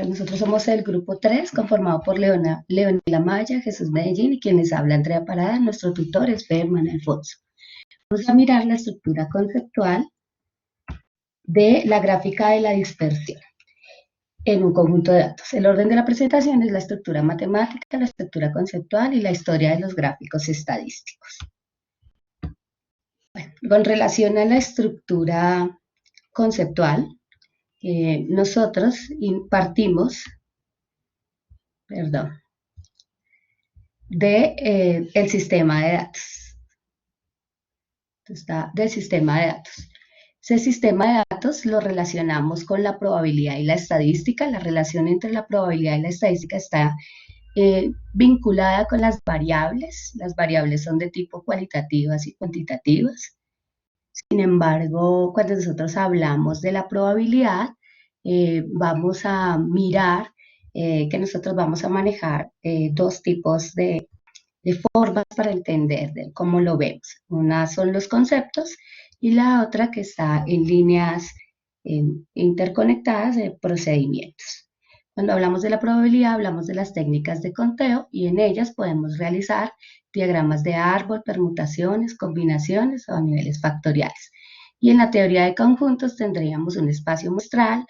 nosotros somos el grupo 3 conformado por Leonela Maya, Jesús Medellín y quien les habla Andrea Parada. Nuestro tutor es Ferman Alfonso. Vamos a mirar la estructura conceptual de la gráfica de la dispersión en un conjunto de datos. El orden de la presentación es la estructura matemática, la estructura conceptual y la historia de los gráficos estadísticos. Bueno, con relación a la estructura conceptual, nosotros partimos, el sistema de datos. Está del sistema de datos. Ese sistema de datos lo relacionamos con la probabilidad y la estadística. La relación entre la probabilidad y la estadística está vinculada con las variables. Las variables son de tipo cualitativas y cuantitativas. Sin embargo, cuando nosotros hablamos de la probabilidad, vamos a mirar que nosotros vamos a manejar dos tipos de formas para entender de cómo lo vemos. Una son los conceptos y la otra que está en líneas interconectadas de procedimientos. Cuando hablamos de la probabilidad, hablamos de las técnicas de conteo y en ellas podemos realizar diagramas de árbol, permutaciones, combinaciones o a niveles factoriales. Y en la teoría de conjuntos tendríamos un espacio muestral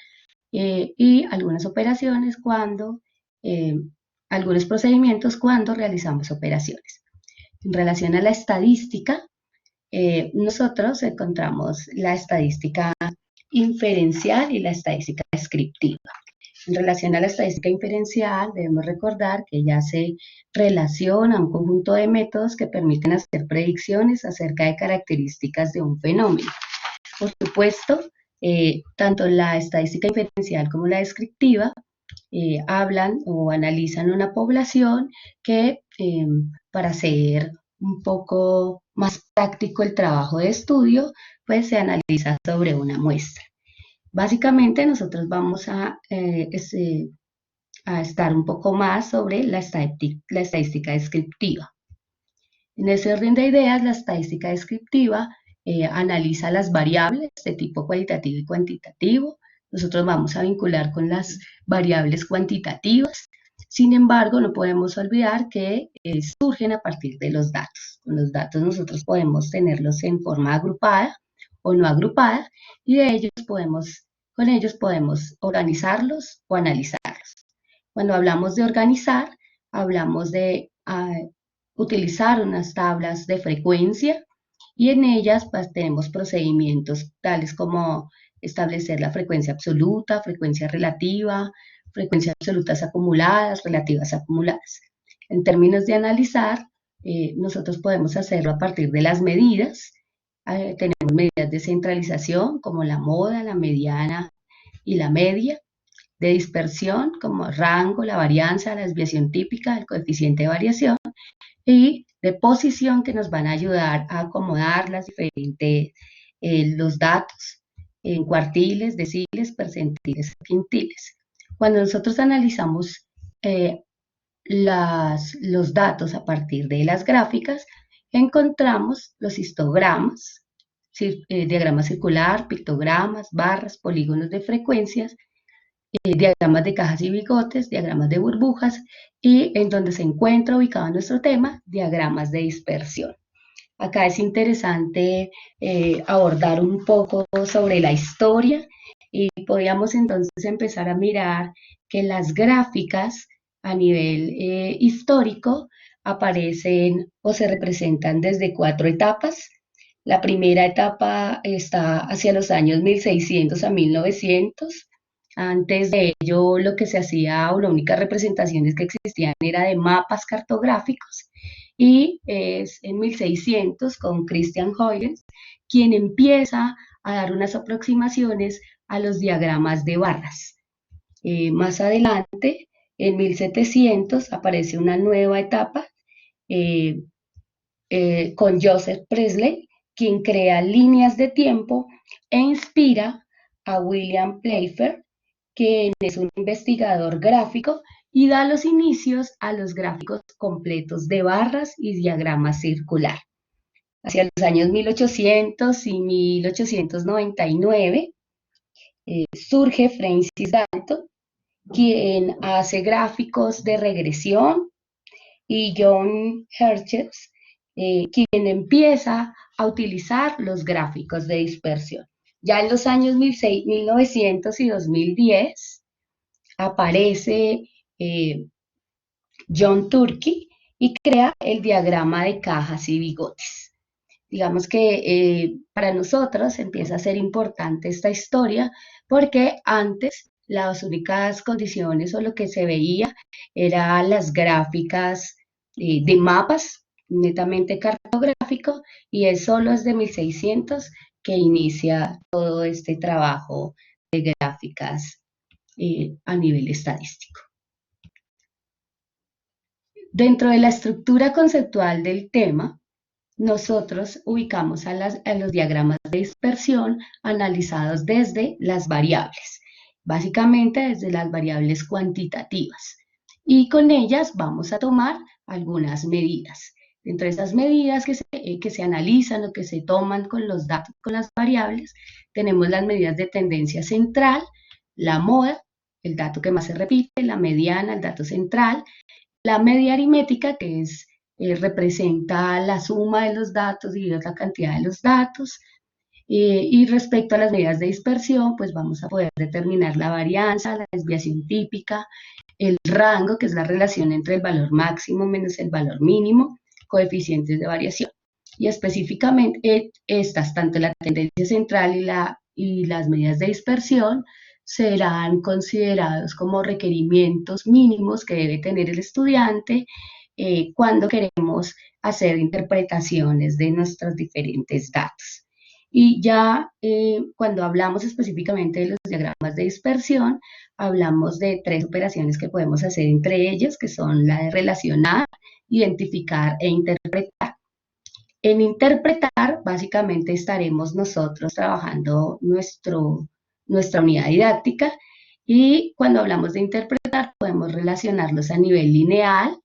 y algunas operaciones algunos procedimientos cuando realizamos operaciones. En relación a la estadística, nosotros encontramos la estadística inferencial y la estadística descriptiva. En relación a la estadística inferencial, debemos recordar que ella se relaciona a un conjunto de métodos que permiten hacer predicciones acerca de características de un fenómeno. Por supuesto, tanto la estadística inferencial como la descriptiva hablan o analizan una población que para hacer un poco más práctico el trabajo de estudio, pues se analiza sobre una muestra. Básicamente nosotros vamos a estar un poco más sobre la estadística descriptiva. En ese orden de ideas, la estadística descriptiva analiza las variables de tipo cualitativo y cuantitativo. Nosotros vamos a vincular con las variables cuantitativas. Sin embargo, no podemos olvidar que surgen a partir de los datos. Con los datos nosotros podemos tenerlos en forma agrupada o no agrupada y con ellos podemos organizarlos o analizarlos. Cuando hablamos de organizar, hablamos de utilizar unas tablas de frecuencia y en ellas pues, tenemos procedimientos tales como establecer la frecuencia absoluta, frecuencia relativa, frecuencias absolutas acumuladas, relativas acumuladas. En términos de analizar, nosotros podemos hacerlo a partir de las medidas. Tenemos medidas de centralización como la moda, la mediana y la media, de dispersión como rango, la varianza, la desviación típica, el coeficiente de variación, y de posición que nos van a ayudar a acomodar los datos en cuartiles, deciles, percentiles, quintiles. Cuando nosotros analizamos los datos a partir de las gráficas, encontramos los histogramas, diagrama circular, pictogramas, barras, polígonos de frecuencias, diagramas de cajas y bigotes, diagramas de burbujas y en donde se encuentra ubicado nuestro tema, diagramas de dispersión. Acá es interesante abordar un poco sobre la historia y podríamos entonces empezar a mirar que las gráficas a nivel histórico aparecen o se representan desde 4 etapas. La primera etapa está hacia los años 1600 a 1900. Antes de ello, lo que se hacía o la única representaciones que existían era de mapas cartográficos y es en 1600 con Christian Huygens quien empieza a dar unas aproximaciones a los diagramas de barras. Más adelante, en 1700, aparece una nueva etapa con Joseph Priestley, quien crea líneas de tiempo e inspira a William Playfair, quien es un investigador gráfico y da los inicios a los gráficos completos de barras y diagramas circular. Hacia los años 1800 y 1899 surge Francis Galton, quien hace gráficos de regresión, y John Hertzsprung, quien empieza a utilizar los gráficos de dispersión. Ya en los años 1900 y 2010 aparece John Turkey y crea el diagrama de cajas y bigotes. Digamos que para nosotros empieza a ser importante esta historia porque antes las únicas condiciones o lo que se veía eran las gráficas de mapas netamente cartográfico, y es solo desde 1600 que inicia todo este trabajo de gráficas a nivel estadístico. Dentro de la estructura conceptual del tema, nosotros ubicamos a los diagramas de dispersión analizados desde las variables, básicamente desde las variables cuantitativas, y con ellas vamos a tomar algunas medidas. Dentro de esas medidas que se analizan o que se toman con los datos, con las variables, tenemos las medidas de tendencia central, la moda, el dato que más se repite, la mediana, el dato central, la media aritmética, que representa la suma de los datos dividido la cantidad de los datos. Y respecto a las medidas de dispersión, pues vamos a poder determinar la varianza, la desviación típica, el rango, que es la relación entre el valor máximo menos el valor mínimo, coeficientes de variación. Y específicamente estas, tanto la tendencia central y las medidas de dispersión, serán considerados como requerimientos mínimos que debe tener el estudiante cuando queremos hacer interpretaciones de nuestros diferentes datos. Y ya cuando hablamos específicamente de los diagramas de dispersión, hablamos de 3 operaciones que podemos hacer entre ellos, que son la de relacionar, identificar e interpretar. En interpretar, básicamente estaremos nosotros trabajando nuestra unidad didáctica, y cuando hablamos de interpretar podemos relacionarlos a nivel lineal,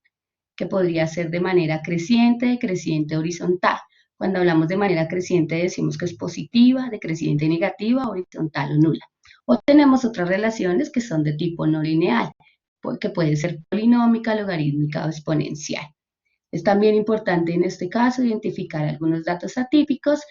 que podría ser de manera creciente, decreciente, horizontal. Cuando hablamos de manera creciente decimos que es positiva, decreciente, negativa, horizontal o nula. O tenemos otras relaciones que son de tipo no lineal, que puede ser polinómica, logarítmica o exponencial. Es también importante en este caso identificar algunos datos atípicos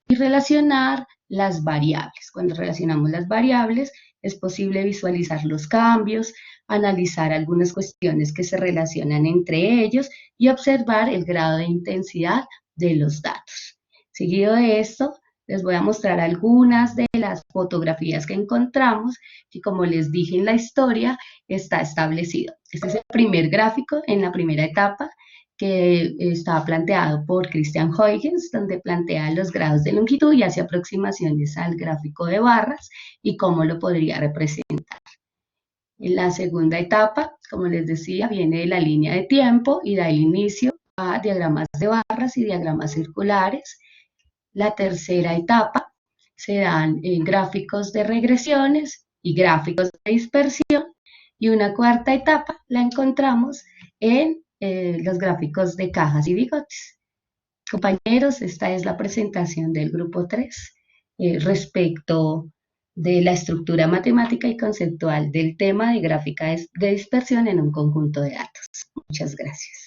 y relacionar las variables. Cuando relacionamos las variables es posible visualizar los cambios, analizar algunas cuestiones que se relacionan entre ellos y observar el grado de intensidad de los datos. Seguido de esto, les voy a mostrar algunas de las fotografías que encontramos, y como les dije en la historia, está establecido. Este es el primer gráfico en la primera etapa, que estaba planteado por Christian Huygens, donde plantea los grados de longitud y hace aproximaciones al gráfico de barras y cómo lo podría representar. En la segunda etapa, como les decía, viene de la línea de tiempo y da el inicio a diagramas de barras y diagramas circulares. La tercera etapa se dan gráficos de regresiones y gráficos de dispersión, y una cuarta etapa la encontramos en los gráficos de cajas y bigotes. Compañeros, esta es la presentación del grupo 3 respecto de la estructura matemática y conceptual del tema de gráfica de dispersión en un conjunto de datos. Muchas gracias.